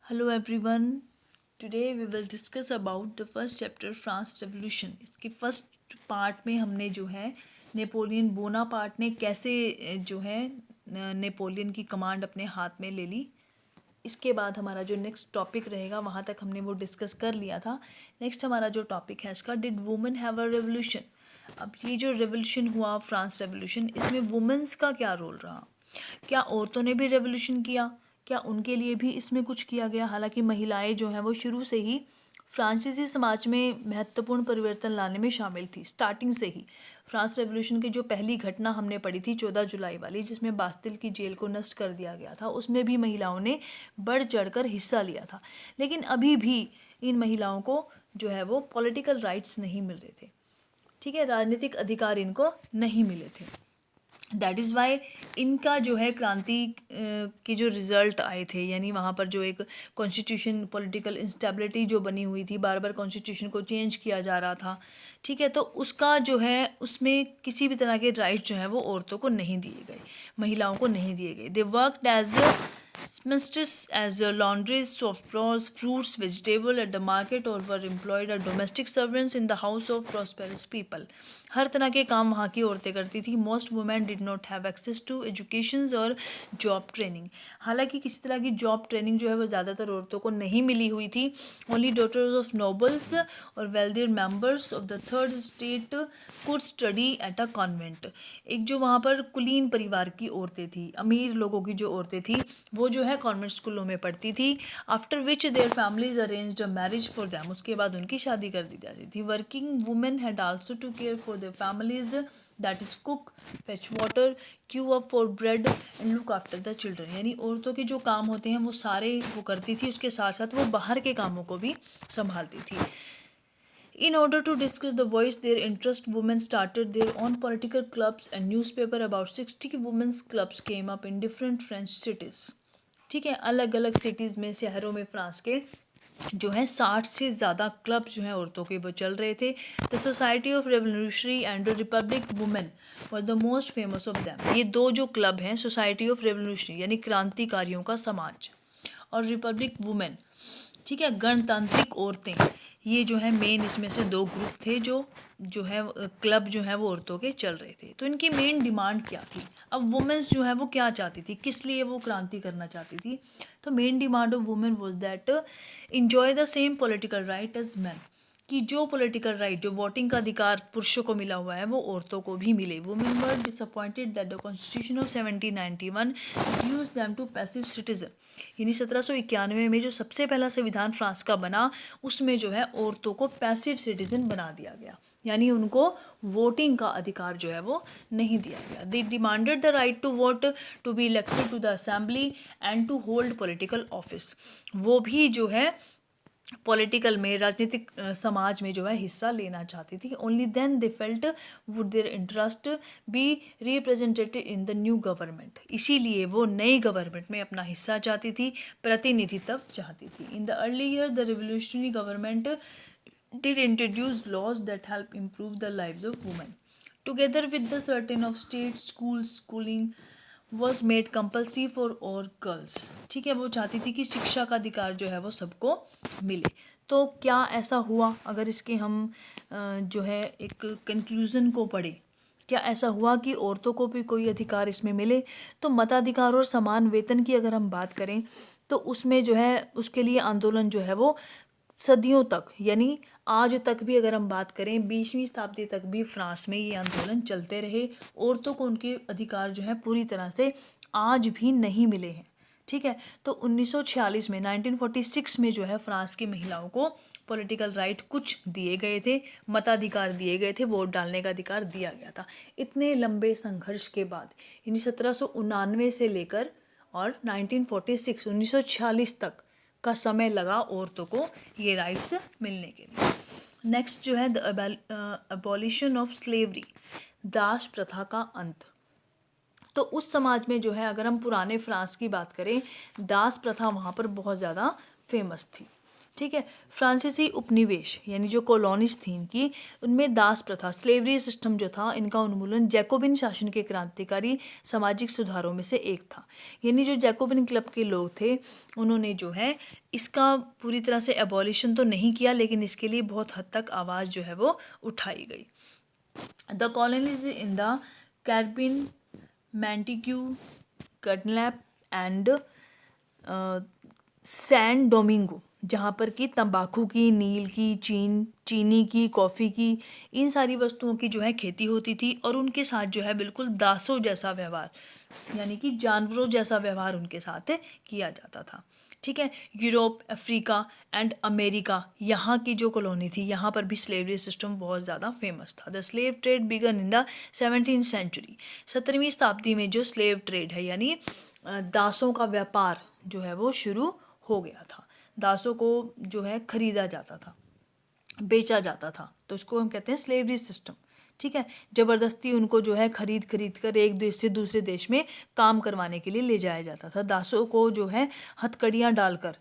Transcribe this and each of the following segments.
Hello everyone. Today we will discuss about the first chapter France Revolution. इसके first part में हमने जो है नेपोलियन बोनापार्ट ने कैसे जो है नेपोलियन की कमांड अपने हाथ में ले ली। इसके बाद हमारा जो नेक्स्ट टॉपिक रहेगा वहाँ तक हमने वो डिस्कस कर लिया था। नेक्स्ट हमारा जो टॉपिक है इसका did women have a revolution. अब ये जो रेवोल्यूशन हुआ फ्रांस रेवोल्यूशन, इसमें वुमेन्स का क्या रोल रहा? क्या औरतों ने भी रेवोल्यूशन किया? क्या उनके लिए भी इसमें कुछ किया गया? हालांकि महिलाएं जो हैं वो शुरू से ही फ्रांसीसी समाज में महत्वपूर्ण परिवर्तन लाने में शामिल थी। स्टार्टिंग से ही फ्रांस रेवोल्यूशन की जो पहली घटना हमने पढ़ी थी 14 जुलाई वाली, जिसमें बास्तिल की जेल को नष्ट कर दिया गया था, उसमें भी महिलाओं ने बढ़ चढ़कर हिस्सा लिया था। लेकिन अभी भी इन महिलाओं को जो है वो पॉलिटिकल राइट्स नहीं मिल रहे थे। ठीक है, राजनीतिक अधिकार इनको नहीं मिले थे। दैट इज़ वाई इनका जो है क्रांति के जो रिज़ल्ट आए थे, यानी वहाँ पर जो एक कॉन्स्टिट्यूशन पॉलिटिकल इंस्टेबिलिटी जो बनी हुई थी, बार बार कॉन्स्टिट्यूशन को चेंज किया जा रहा था। ठीक है, तो उसका जो है उसमें किसी भी तरह के राइट जो है वो औरतों को नहीं दिए गए, महिलाओं को नहीं दिए गए। They worked as mistress as laundries, soft floors, fruits, vegetable at the market, or were employed as domestic servants in the house of prosperous people. हर तरह के काम वहाँ की औरतें करती थी। Most women did not have access to education और जॉब ट्रेनिंग। हालांकि किसी तरह की जॉब ट्रेनिंग जो है वो ज़्यादातर औरतों को नहीं मिली हुई थी। ओनली डॉटर्स ऑफ नोबल्स और wealthier members of the third state could study at a convent. एक जो वहाँ पर कुलीन परिवार की औरतें थी, अमीर लोगों की जो औरतें थी, वो जो है कॉन्वेंट स्कूलों में पढ़ती थी। After which their families arranged a marriage for them, उसके बाद उनकी शादी कर दी जाती थी। Working women had also to care for their families, that is cook, fetch water, queue up for bread and look after the children. यानी औरतों के जो काम होते हैं वो सारे वो करती थी, उसके साथ साथ वो बाहर के कामों को भी संभालती थी। In order to discuss the voice their interest, women started their own political clubs and newspaper. About 60 women's clubs came up in different French cities. ठीक है, अलग अलग सिटीज़ में, शहरों में फ्रांस के जो है 60 से ज़्यादा क्लब जो हैं औरतों के वो चल रहे थे। The society of revolutionary and Republic women were the most famous of them. ये दो जो क्लब हैं, सोसाइटी ऑफ रेवोल्यूशनरी यानी क्रांतिकारियों का समाज, और रिपब्लिक वुमेन, ठीक है, गणतांत्रिक औरतें, ये जो है मेन इसमें से दो ग्रुप थे जो है क्लब जो है वो औरतों के चल रहे थे। तो इनकी मेन डिमांड क्या थी? अब वुमेन्स जो है वो क्या चाहती थी, किस लिए वो क्रांति करना चाहती थी? तो main demand of women was that enjoy the same political right as man, कि जो पॉलिटिकल राइट, जो वोटिंग का अधिकार पुरुषों को मिला हुआ है वो औरतों को भी मिले। Women were disappointed that the constitution of 1791 reduce them to passive citizen. यानी 1791 में जो सबसे पहला संविधान फ्रांस का बना, उसमें जो है औरतों को पैसिव सिटीजन बना दिया गया, यानी उनको वोटिंग का अधिकार जो है वो नहीं दिया गया। They demanded the right to vote, to be elected to the assembly and to hold political office. वो भी जो है पॉलिटिकल में, राजनीतिक समाज में जो है हिस्सा लेना चाहती थी। Only then they felt would their interest be represented in the new government. इसीलिए वो नई गवर्नमेंट में अपना हिस्सा चाहती थी, प्रतिनिधित्व चाहती थी। In the early year the revolutionary government did introduce laws that help improve the lives of women. Together with the certain of state schools, schooling was made compulsory for all girls. ठीक है, वो चाहती थी कि शिक्षा का अधिकार जो है वो सबको मिले। तो क्या ऐसा हुआ? अगर इसके हम जो है एक कंक्लूज़न को पढ़े, क्या ऐसा हुआ कि औरतों को भी कोई अधिकार इसमें मिले? तो मताधिकार और समान वेतन की अगर हम बात करें तो उसमें जो है उसके लिए आंदोलन जो है वो सदियों तक, यानी आज तक भी अगर हम बात करें 20वीं शताब्दी तक भी फ्रांस में ये आंदोलन चलते रहे। औरतों को उनके अधिकार जो है पूरी तरह से आज भी नहीं मिले हैं। ठीक है, तो 1946 में 1946 में जो है फ्रांस की महिलाओं को पॉलिटिकल राइट कुछ दिए गए थे, मताधिकार दिए गए थे, वोट डालने का अधिकार दिया गया था। इतने लंबे संघर्ष के बाद यानी 1799 से लेकर और 1946 1946 तक का समय लगा औरतों को ये राइट्स मिलने के लिए। नेक्स्ट जो है द अबॉलिशन ऑफ स्लेवरी, दास प्रथा का अंत। तो उस समाज में जो है, अगर हम पुराने फ्रांस की बात करें, दास प्रथा वहाँ पर बहुत ज़्यादा फेमस थी। ठीक है। फ्रांसीसी उपनिवेश यानी जो कॉलोनीज थी इनकी, उनमें दास प्रथा, स्लेवरी सिस्टम जो था, इनका उन्मूलन जैकोबिन शासन के क्रांतिकारी सामाजिक सुधारों में से एक था। यानी जो जैकोबिन क्लब के लोग थे, उन्होंने जो है इसका पूरी तरह से एबॉलिशन तो नहीं किया, लेकिन इसके लिए बहुत हद तक आवाज़ जो है वो उठाई गई। The colonies in the Caribbean, Martinique, Guadeloupe and San Domingo, जहाँ पर कि तंबाकू की, नील की, चीनी की, कॉफ़ी की, इन सारी वस्तुओं की जो है खेती होती थी, और उनके साथ जो है बिल्कुल दासों जैसा व्यवहार, यानी कि जानवरों जैसा व्यवहार उनके साथ किया जाता था। ठीक है। यूरोप, अफ्रीका एंड अमेरिका, यहाँ की जो कॉलोनी थी, यहाँ पर भी स्लेवरी सिस्टम बहुत ज़्यादा फेमस था। The slave trade began in the 17th century, 17वीं शताब्दी में जो स्लेव ट्रेड है यानी दासों का व्यापार जो है वो शुरू हो गया था। दासों को जो है खरीदा जाता था, बेचा जाता था, तो उसको हम कहते हैं स्लेवरी सिस्टम। ठीक है। ज़बरदस्ती उनको जो है खरीद कर एक देश से दूसरे देश में काम करवाने के लिए ले जाया जाता था। दासों को जो है हथकड़ियाँ डालकर,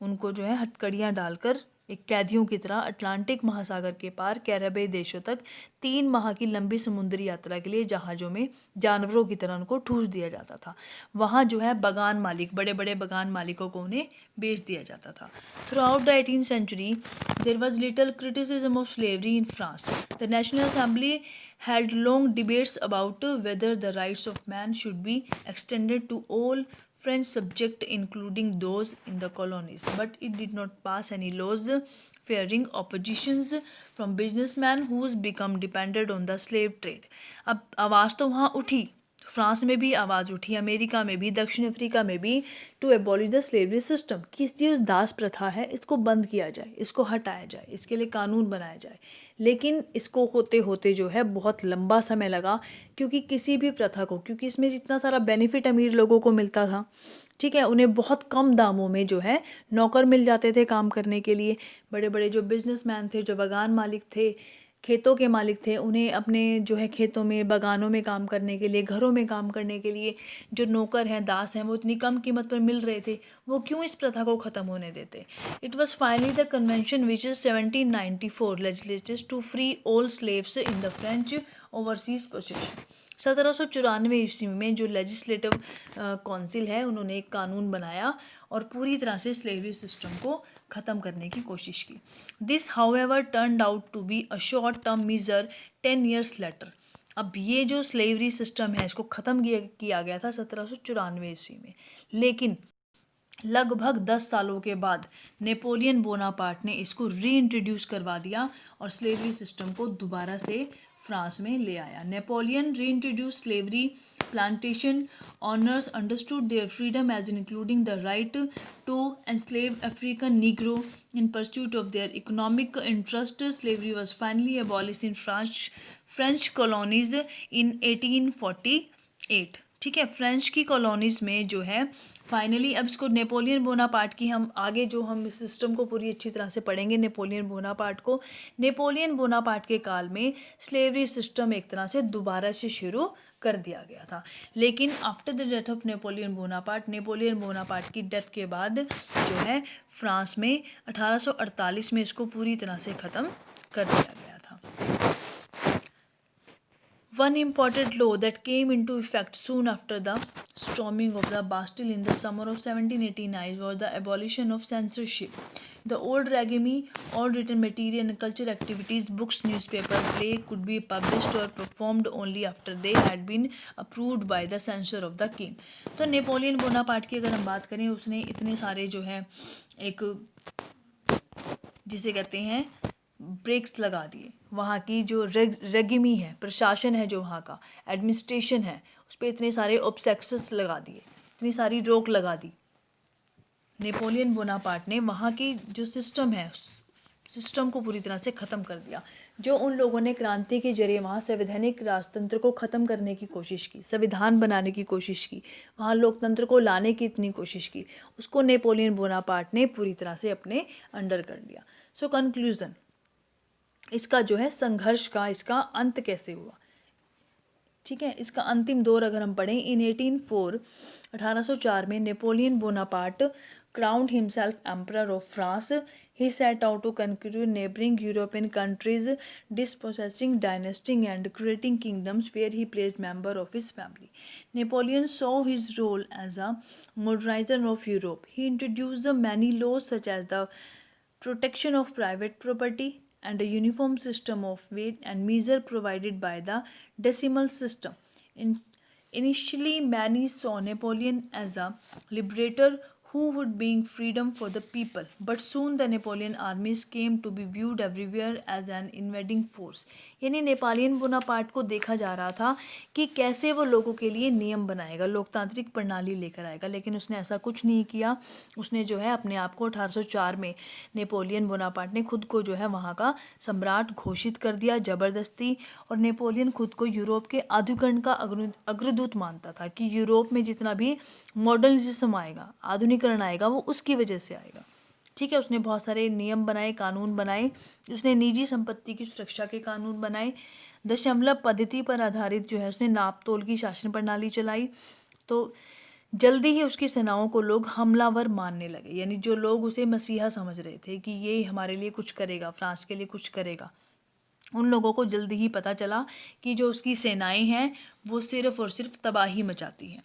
उनको जो है हथकड़ियाँ डालकर एक कैदियों की तरह अटलांटिक महासागर के पार कैरेबियाई देशों तक 3 माह की लंबी समुद्री यात्रा के लिए जहाज़ों में जानवरों की तरह उनको ठूस दिया जाता था। वहाँ जो है बगान मालिक, बड़े बड़े बगान मालिकों को उन्हें बेच दिया जाता था। Throughout the 18th century there was little criticism of slavery in France. The national assembly held long debates about whether the rights of man should be extended to all French subjects, including those in the colonies, but it did not pass any laws, fearing oppositions from businessmen who become dependent on the slave trade. अब आवाज़ तो वहाँ उठी, France में भी आवाज़ उठी, America में भी, दक्षिण अफ्रीका में भी, to abolish the slavery system, कि जो दास प्रथा है इसको बंद किया जाए, इसको हटाया जाए, इसके लिए कानून बनाया जाए। लेकिन इसको होते होते जो है बहुत लंबा समय लगा, क्योंकि किसी भी प्रथा को, क्योंकि इसमें जितना सारा बेनिफिट अमीर लोगों को मिलता था, ठीक है, उन्हें बहुत कम दामों में जो है नौकर मिल जाते थे काम करने के लिए। बड़े बड़े जो बिजनेसमैन थे, जो बगान मालिक थे, खेतों के मालिक थे, उन्हें अपने जो है खेतों में, बगानों में काम करने के लिए, घरों में काम करने के लिए जो नौकर हैं, दास हैं, वो इतनी कम कीमत पर मिल रहे थे, वो क्यों इस प्रथा को ख़त्म होने देते। It was finally the convention which is 1794 legislatures to free all slaves in the French overseas position. 1794 ईस्वी में जो लेजिस्लेटिव काउंसिल है, उन्होंने एक कानून बनाया और पूरी तरह से स्लेवरी सिस्टम को ख़त्म करने की कोशिश की। This however turned out to be a short term major 10 years later. अब ये जो स्लेवरी सिस्टम है, इसको ख़त्म किया गया था 1794 ईस्वी में, लेकिन लगभग 10 सालों के बाद नेपोलियन बोनापार्ट ने इसको रीइंट्रोड्यूस करवा दिया और स्लेवरी सिस्टम को दोबारा से फ्रांस में ले आया। Napoleon reintroduce slavery, plantation owners understood their freedom as including the right to enslave African negro in pursuit of their economic interest. Slavery was finally abolish in French colonies in 1848। ठीक है। French की colonies में जो है finally, अब इसको Napoleon Bonaparte की हम आगे जो हम इस सिस्टम को पूरी अच्छी तरह से पढ़ेंगे, नेपोलियन बोनापार्ट को। नेपोलियन बोनापार्ट के काल में स्लेवरी सिस्टम एक तरह से दोबारा से शुरू कर दिया गया था। लेकिन after the death of Napoleon Bonaparte की डेथ के बाद जो है फ्रांस में 1848 में इसको पूरी तरह से ख़त्म कर दिया गया था। One important law that came into effect soon after the storming of the Bastille in the summer of 1789 was the abolition of censorship. The old regime, all written material and cultural activities, books, newspaper, play could be published or performed only after they had been approved by the censor of the king. तो Napoleon Bonaparte की अगर हम बात करें, उसने इतने सारे जो है एक जिसे कहते हैं ब्रेक्स लगा दिए। वहाँ की जो रेगिमी है, प्रशासन है, जो वहाँ का एडमिनिस्ट्रेशन है, उस पर इतने सारे ऑब्सेक्शंस लगा दिए, इतनी सारी रोक लगा दी। नेपोलियन बोनापार्ट ने वहाँ की जो सिस्टम है, सिस्टम को पूरी तरह से ख़त्म कर दिया। जो उन लोगों ने क्रांति के जरिए वहाँ संवैधानिक राजतंत्र को ख़त्म करने की कोशिश की, संविधान बनाने की कोशिश की, वहाँ लोकतंत्र को लाने की इतनी कोशिश की, उसको नेपोलियन बोनापार्ट ने पूरी तरह से अपने अंडर कर लिया। सो कंक्लूज़न, इसका जो है संघर्ष का इसका अंत कैसे हुआ। ठीक है। इसका अंतिम दौर अगर हम पढ़ें, इन 1804 में Napoleon Bonaparte crowned himself Emperor of France. He set out to conquer neighboring European countries, dispossessing dynasties and creating kingdoms where he placed members of his family. Napoleon saw his role as a modernizer of Europe. He introduced many laws such as the protection of private property and a uniform system of weight and measure provided by the decimal system. Initially, many saw Napoleon as a liberator who would bring freedom for the people, but soon the Napoleon armies came to be viewed everywhere as an invading force. यानी Napoleon Bonaparte को देखा जा रहा था कि कैसे वो लोगों के लिए नियम बनाएगा, लोकतांत्रिक प्रणाली लेकर आएगा, लेकिन उसने ऐसा कुछ नहीं किया. उसने जो है अपने आप को 1804 में नेपोलियन बोनापार्ट ने खुद को जो है वहाँ का सम्राट घोषित कर दिया ज़बरदस्ती. और नेपोलियन खुद को यूरोप के आधुनिकीकरण का अग्रदूत मानता था कि यूरोप में जितना भी मॉडर्निज्म आएगा, आधुनिकीकरण आएगा, वो उसकी वजह से आएगा. ठीक है, उसने बहुत सारे नियम बनाए, कानून बनाए. उसने निजी संपत्ति की सुरक्षा के कानून बनाए. दशमलव पद्धति पर आधारित जो है उसने नाप तोल की शासन प्रणाली चलाई. तो जल्दी ही उसकी सेनाओं को लोग हमलावर मानने लगे, यानी जो लोग उसे मसीहा समझ रहे थे कि ये हमारे लिए कुछ करेगा, फ्रांस के लिए कुछ करेगा, उन लोगों को जल्दी ही पता चला कि जो उसकी सेनाएं हैं वो सिर्फ और सिर्फ तबाही मचाती हैं.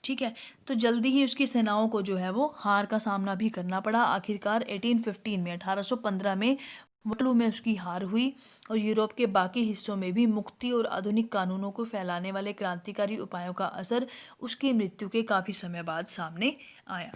ठीक है, तो जल्दी ही उसकी सेनाओं को जो है वो हार का सामना भी करना पड़ा. आखिरकार 1815 में वटलू में उसकी हार हुई और यूरोप के बाकी हिस्सों में भी मुक्ति और आधुनिक कानूनों को फैलाने वाले क्रांतिकारी उपायों का असर उसकी मृत्यु के काफ़ी समय बाद सामने आया.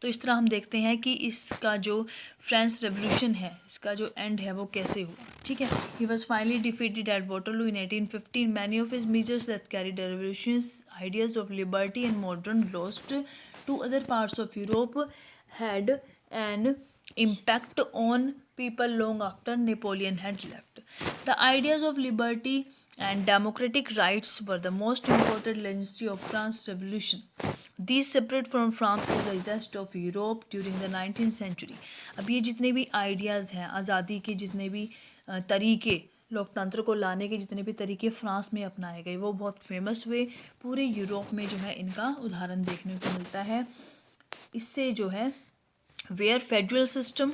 तो इस तरह हम देखते हैं कि इसका जो फ्रेंच रेवोल्यूशन है, इसका जो एंड है वो कैसे हुआ. ठीक है, he was finally defeated at Waterloo in 1815. Many of his measures that carried the revolutions ideas of liberty and modern laws to other parts of Europe had an impact on people long after Napoleon had left. The ideas of liberty and democratic rights were the most important legacy of France's revolution. These separate from France to the rest of Europe during the 19th century. अब ये जितने भी ideas हैं, आज़ादी के जितने भी तरीके, लोकतंत्र को लाने के जितने भी तरीके फ्रांस में अपनाए गए, वो बहुत फेमस हुए. पूरे यूरोप में जो है इनका उदाहरण देखने को मिलता है. इससे जो है where federal system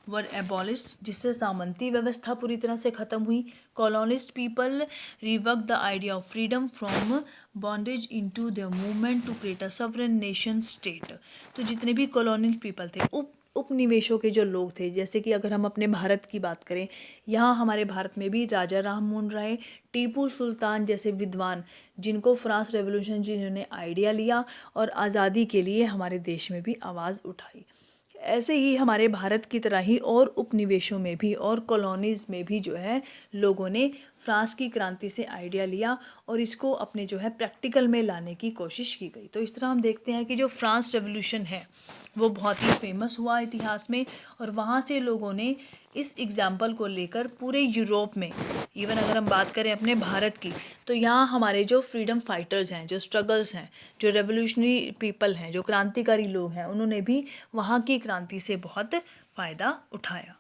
were abolished, जिससे सामंती व्यवस्था पूरी तरह से ख़त्म हुई. Colonist people rework the idea of freedom from bondage into the movement to create a sovereign nation state. तो जितने भी कॉलोनियल पीपल थे, उपनिवेशों के जो लोग थे, जैसे कि अगर हम अपने भारत की बात करें, यहाँ हमारे भारत में भी राजा राम मोहन राय, टीपू सुल्तान जैसे विद्वान, जिनको फ्रांस रेवोल्यूशन जिन्होंने आइडिया लिया और आज़ादी के लिए हमारे देश में भी आवाज़ उठाई. ऐसे ही हमारे भारत की तरह ही और उपनिवेशों में भी और कॉलोनीज़ में भी जो है लोगों ने फ्रांस की क्रांति से आइडिया लिया और इसको अपने जो है प्रैक्टिकल में लाने की कोशिश की गई. तो इस तरह हम देखते हैं कि जो फ्रांस रेवोल्यूशन है वो बहुत ही फेमस हुआ इतिहास में, और वहाँ से लोगों ने इस एग्ज़ाम्पल को लेकर पूरे यूरोप में, इवन अगर हम बात करें अपने भारत की, तो यहाँ हमारे जो फ्रीडम फाइटर्स हैं, जो स्ट्रगल्स हैं, जो रेवोल्यूशनरी पीपल हैं, जो क्रांतिकारी लोग हैं, उन्होंने भी वहाँ की क्रांति से बहुत फ़ायदा उठाया.